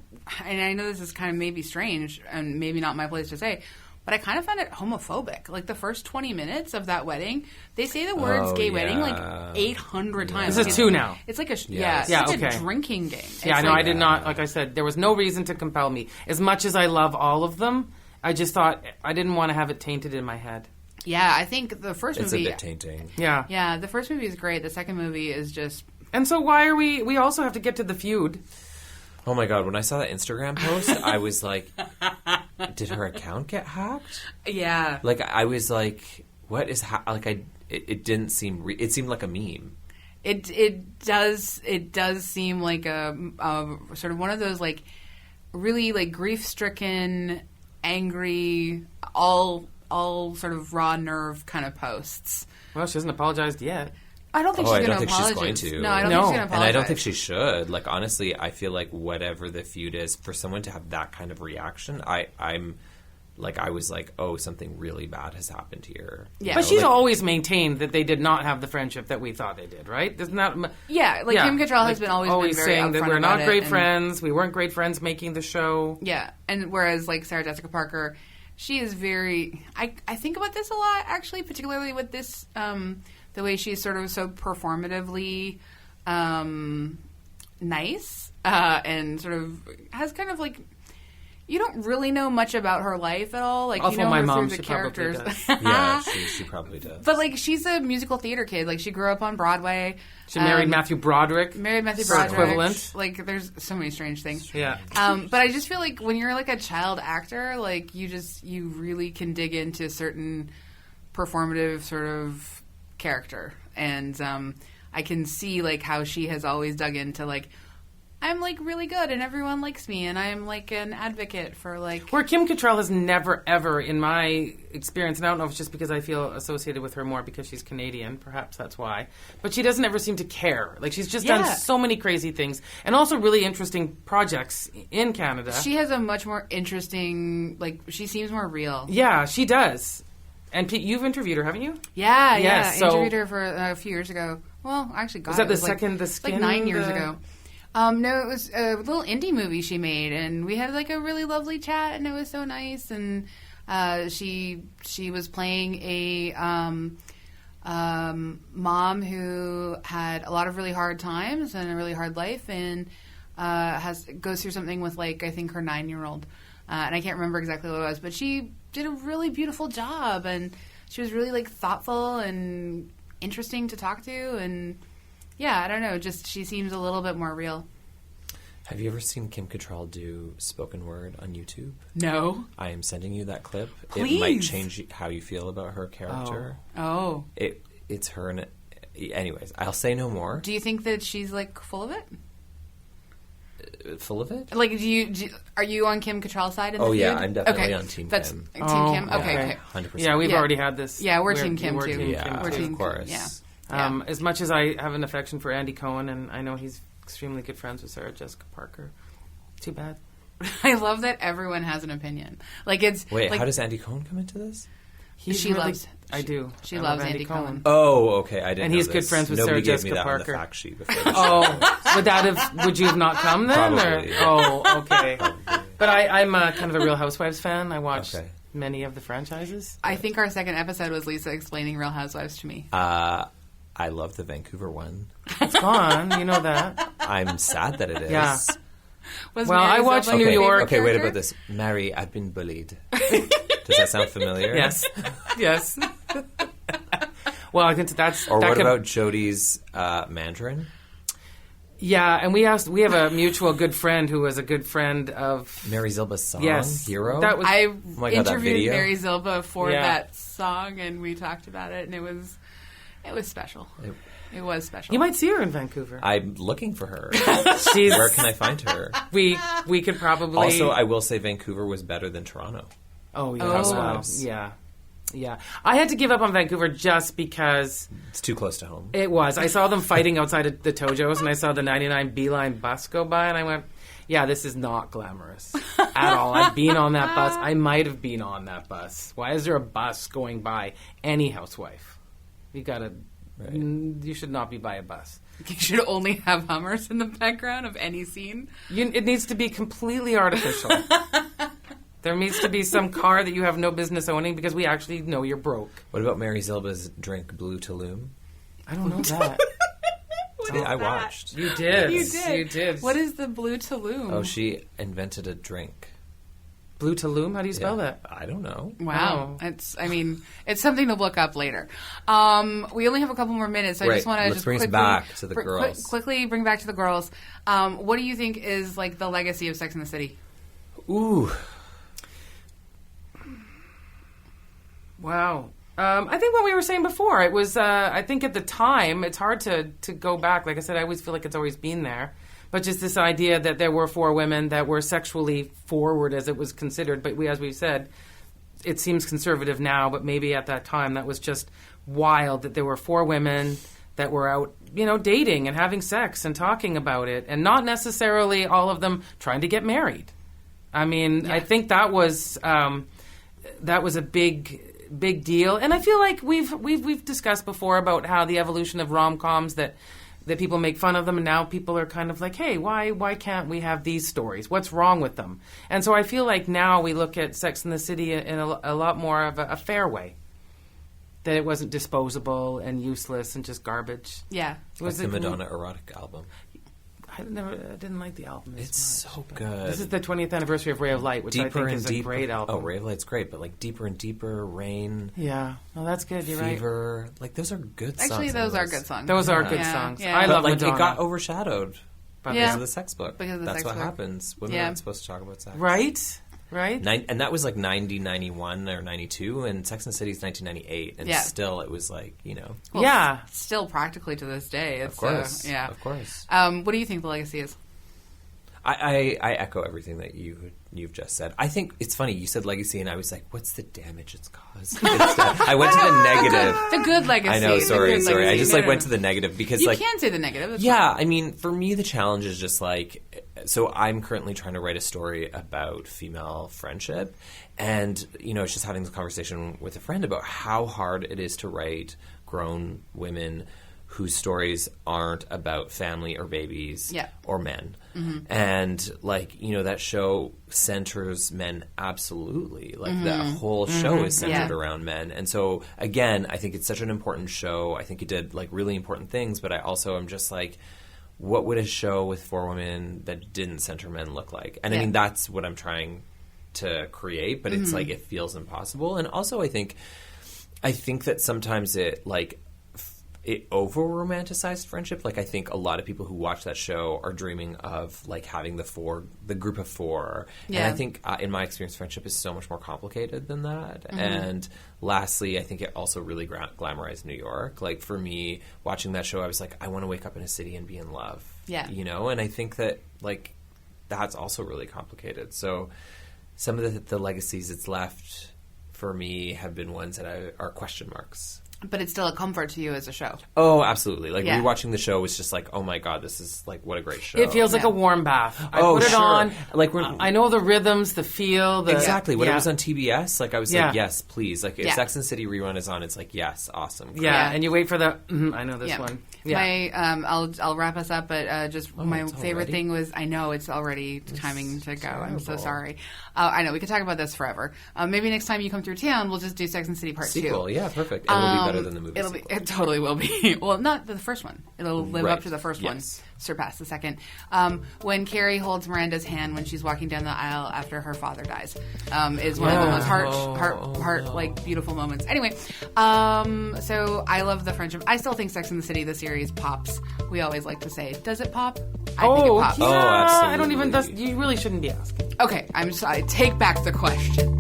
and I know this is kind of maybe strange and maybe not my place to say, but I kind of found it homophobic. Like the first 20 minutes of that wedding, they say the words Oh, gay wedding like yeah. 800 times. This Like, is two now. It's like a Yes. Yeah, such okay. a drinking game. Yeah, It's no, like- I did not. Like I said, there was no reason to compel me. As much as I love all of them, I just thought I didn't want to have it tainted in my head. Yeah, I think the first It's movie. a bit tainting. Yeah. Yeah, the first movie is great. The second movie is just. And so why are we also have to get to the feud. Oh my God, when I saw that Instagram post, I was like, did her account get hacked? Yeah. Like, I was like, what is it didn't seem it seemed like a meme. It does seem like a sort of one of those like really like grief-stricken, angry, all sort of raw nerve kind of posts. Well, she hasn't apologized yet. I don't think she's going to apologize. She's going to. No, I don't think she's going to apologize. And I don't think she should. Like, honestly, I feel like whatever the feud is, for someone to have that kind of reaction, I'm like, I was like, oh, something really bad has happened here. Yeah. But she's always maintained that they did not have the friendship that we thought they did, right? Isn't that... Yeah, like Kim Cattrall has been always been very saying that upfront we're not about great it, friends, we weren't great friends making the show. Yeah, and whereas like Sarah Jessica Parker, she is very... I think about this a lot, actually, particularly with this... the way she's sort of so performatively nice and sort of has kind of like... You don't really know much about her life at all. Like, Also, you know my her mom, through the she probably characters. does. Yeah, she probably does. But like, she's a musical theater kid. Like, she grew up on Broadway. She married Matthew Broderick. Equivalent. Like, there's so many strange things. Yeah. But I just feel like when you're like a child actor, like you really can dig into a certain performative sort of character, and I can see like how she has always dug into like, I'm, like, really good, and everyone likes me, and I'm, like, an advocate for, like... Where Kim Cattrall has never, ever, in my experience, and I don't know if it's just because I feel associated with her more because she's Canadian, perhaps that's why, but she doesn't ever seem to care. Like, she's just done so many crazy things, and also really interesting projects in Canada. She has a much more interesting, like, she seems more real. Yeah, she does. And you've interviewed her, haven't you? Yeah, Yes, I interviewed her for a few years ago. Well, actually, God, Was that the like, second, The Skin? Like 9 years ago. No, it was a little indie movie she made, and we had like a really lovely chat, and it was so nice. And she was playing a mom who had a lot of really hard times and a really hard life, and goes through something with like I think her 9-year-old, and I can't remember exactly what it was, but she did a really beautiful job, and she was really like thoughtful and interesting to talk to, and. Yeah, I don't know. Just she seems a little bit more real. Have you ever seen Kim Cattrall do spoken word on YouTube? No. I am sending you that clip. Please. It might change how you feel about her character. Oh. It's her. And anyways, I'll say no more. Do you think that she's like full of it? Full of it? Like, are you on Kim Cattrall's side in the feud? Yeah, I'm definitely on Team Kim. Team Kim? Okay. 100%. Yeah, we've already had this. Yeah, we're Team Kim, too. Yeah, we're Team of course. Yeah. As much as I have an affection for Andy Cohen, and I know he's extremely good friends with Sarah Jessica Parker, too bad. I love that everyone has an opinion. Like it's wait, like, how does Andy Cohen come into this? She loves Andy Cohen. Oh, okay, I didn't. And know he's this. good friends with Nobody Sarah gave me Jessica that Parker. On the fact sheet before Would you have not come then? Probably. Okay. But I'm kind of a Real Housewives fan. I watched many of the franchises. I think our second episode was Lisa explaining Real Housewives to me. I love the Vancouver one. It's gone. You know that. I'm sad that it is. Yeah. I watched New York. Okay, wait about this. Mary, I've been bullied. Does that sound familiar? Yes. Yes. Well, I think that's... Or what about Jodie's Mandarin? Yeah, and we have a mutual good friend who was a good friend of... Mary Zilba's song, Hero? I interviewed Mary Zilba for that song, and we talked about it, and it was special. It was special. You might see her in Vancouver. I'm looking for her. Where can I find her? We could probably... Also, I will say Vancouver was better than Toronto. Oh, yeah. Housewives. Yeah. Yeah. I had to give up on Vancouver just because... It's too close to home. It was. I saw them fighting outside of the Tojos, and I saw the 99 Beeline bus go by, and I went, yeah, this is not glamorous at all. I've been on that bus. I might have been on that bus. Why is there a bus going by any housewife? You gotta... Right. You should not be by a bus. You should only have Hummers in the background of any scene. It needs to be completely artificial. There needs to be some car that you have no business owning because we actually know you're broke. What about Mary Zilba's drink Blue Tulum? I don't know that. I watched. You did. You did. You did. What is the Blue Tulum? Oh, she invented a drink. Blue Tulum? How do you spell that? I don't know. Wow. It's something to look up later. We only have a couple more minutes, so I just want to Let's bring us back to the girls. Quickly bring back to the girls. What do you think is like the legacy of Sex and the City? Ooh. Wow. I think what we were saying before, it was, I think at the time, it's hard to go back. Like I said, I always feel like it's always been there. But just this idea that there were 4 women that were sexually forward as it was considered. But as we said, it seems conservative now, but maybe at that time that was just wild that there were 4 women that were out, dating and having sex and talking about it. And not necessarily all of them trying to get married. I mean, I think that was a big deal. And I feel like we've discussed before about how the evolution of rom-coms that people make fun of them, and now people are kind of like, hey, why can't we have these stories? What's wrong with them? And so I feel like now we look at Sex and the City in a lot more of a fair way. That it wasn't disposable and useless and just garbage. Yeah. It was the Madonna erotic album. I didn't like the album. It's so good. This is the 20th anniversary of Ray of Light, which Deeper I think is a great album. Oh, Ray of Light's great, but like Deeper and Deeper, Rain. Yeah, well, that's good. You're Fever, right. Like those are good songs. Actually, those are good songs. Those are good songs. Yeah. I love Madonna. It got overshadowed because of the sex book. That's what happens. Women aren't supposed to talk about sex. Right. And that was like 91 or 92, and Sex and the City's 1998, and still it was like, Well, still practically to this day. It's, of course. Of course. What do you think the legacy is? I echo everything that you've just said. I think it's funny. You said legacy, and I was like, "What's the damage it's caused?" I went to the negative. The good legacy. I know. Sorry. I just went to the negative because you can say the negative. That's fine. I mean, for me, the challenge is just like. So I'm currently trying to write a story about female friendship, and it's just having this conversation with a friend about how hard it is to write grown women whose stories aren't about family or babies or men. Mm-hmm. And, that show centers men absolutely. That whole show is centered around men. And so, again, I think it's such an important show. I think it did, really important things. But I also am just like, what would a show with 4 women that didn't center men look like? And, I mean, that's what I'm trying to create. But it's it feels impossible. And also, I think that sometimes it over-romanticized friendship. I think a lot of people who watch that show are dreaming of, having the group of 4. Yeah. And I think, in my experience, friendship is so much more complicated than that. Mm-hmm. And lastly, I think it also really glamorized New York. For me, watching that show, I was like, I want to wake up in a city and be in love. Yeah. And I think that, that's also really complicated. So some of the legacies it's left for me have been ones that are question marks. But it's still a comfort to you as a show. Oh, absolutely. Rewatching the show was just oh my God, this is what a great show. It feels like a warm bath. I put it on. I know the rhythms, the feel. Exactly. When it was on TBS, I was like, yes, please. If Sex and the City rerun is on, it's yes, awesome. Great. Yeah, and you wait for the, I know this one. Yeah. I'll wrap us up, but my favorite thing was, I know it's already timing to go. Terrible. I'm so sorry. I know, we could talk about this forever. Maybe next time you come through town, we'll just do Sex and the City Part 2. Sequel, yeah, perfect. And it'll be better than the movie sequel. It totally will be. Well, not the first one. It'll live up to the first one, surpass the second. When Carrie holds Miranda's hand when she's walking down the aisle after her father dies is one of the most heart beautiful moments. Anyway, so I love the friendship. I still think Sex and the City, the series, pops. We always like to say, does it pop? I think it pops. Yeah, oh, absolutely. I don't even. You really shouldn't be asking. Okay, I'm sorry. Take back the question.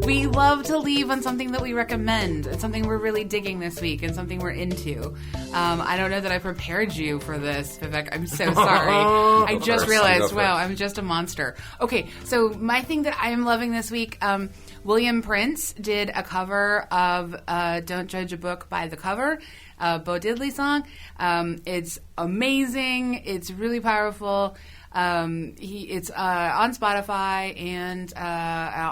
We love to leave on something that we recommend and something we're really digging this week and something we're into. I don't know that I prepared you for this, Vivek. I'm so sorry. I just realized, wow, I'm just a monster. Okay, so my thing that I am loving this week, William Prince did a cover of Don't Judge a Book by the Cover, Bo Diddley song. It's amazing. It's really powerful. It's on Spotify and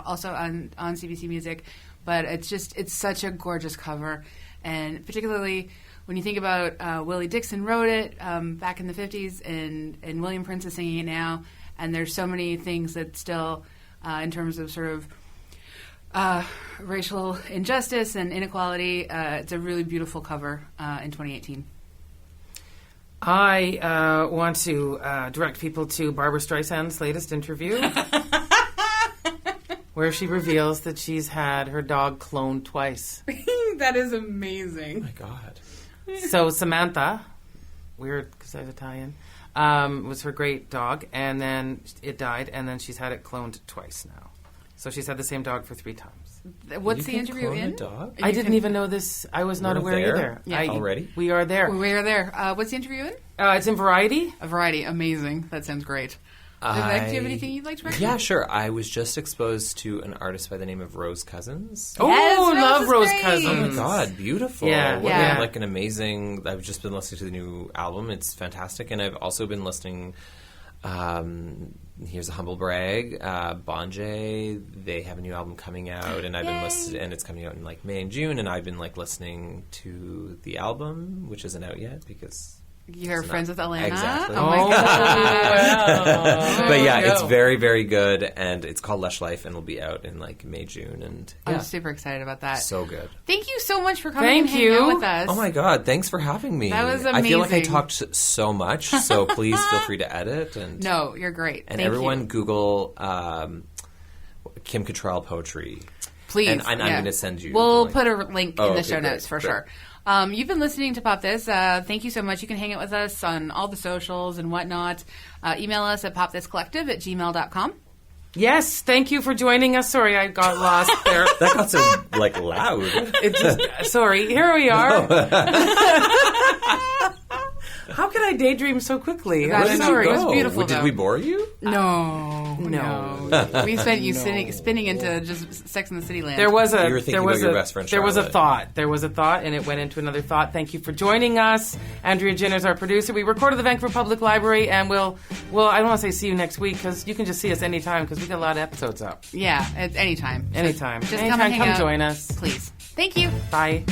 also on CBC Music, but it's such a gorgeous cover, and particularly when you think about Willie Dixon wrote it back in the 50s, and William Prince is singing it now, and there's so many things that still, in terms of sort of racial injustice and inequality. It's a really beautiful cover in 2018. I want to direct people to Barbara Streisand's latest interview, where she reveals that she's had her dog cloned twice. That is amazing. Oh my God. So Samantha, weird because I was Italian, was her great dog, and then it died, and then she's had it cloned twice now. So she's had the same dog for 3 times. What's the interview clone in? A dog? I didn't even know this. I was not aware either. Yeah. Already? We are there. We are there. What's the interview in? It's in Variety. A Variety. Amazing. That sounds great. Vivek, do you have anything you'd like to recommend? Yeah, sure. I was just exposed to an artist by the name of Rose Cousins. Oh, Yes, love Rose great. Cousins. Oh my God, beautiful. Yeah. What Yeah. like an amazing... I've just been listening to the new album. It's fantastic. And I've also been listening... here's a humble brag. Bonjay, they have a new album coming out, and I've been listening, and it's coming out in like May and June, and I've been like listening to the album, which isn't out yet because You're friends with Elena? Exactly. Oh my God. But yeah, it's very, very good, and it's called Lush Life, and it'll be out in like May, June, and I'm super excited about that. so good. Thank you so much for coming Thank and hanging you. out with us. Oh my God, thanks for having me. That was I feel like I amazing. talked so much, so please feel free to edit. And No, you're great. and Thank everyone you. Google Kim Cattrall poetry. Please. And I'm going to send you. We'll like- put a link in the okay, show great, notes for great. sure. You've been listening to Pop This. Thank you so much. You can hang out with us on all the socials and whatnot. Email us at popthiscollective@gmail.com. Yes, thank you for joining us. Sorry, I got lost there. That got so like loud. It just, sorry, here we are. How could I daydream so quickly? That I'm is sorry. It was beautiful, Did though. we bore you? No. We spent you spinning into just Sex in the City land. There was a You were thinking there was about your a best friend, there was a Charlotte. thought. There was a thought, and it went into another thought. Thank you for joining us. Andrea Gin is our producer. We recorded the Vancouver Public Library, and we'll I don't want to say see you next week because you can just see us anytime because we got a lot of episodes up. Yeah, at any time. Anytime, Just anytime, come and hang out. join us. Please. Thank you. Bye.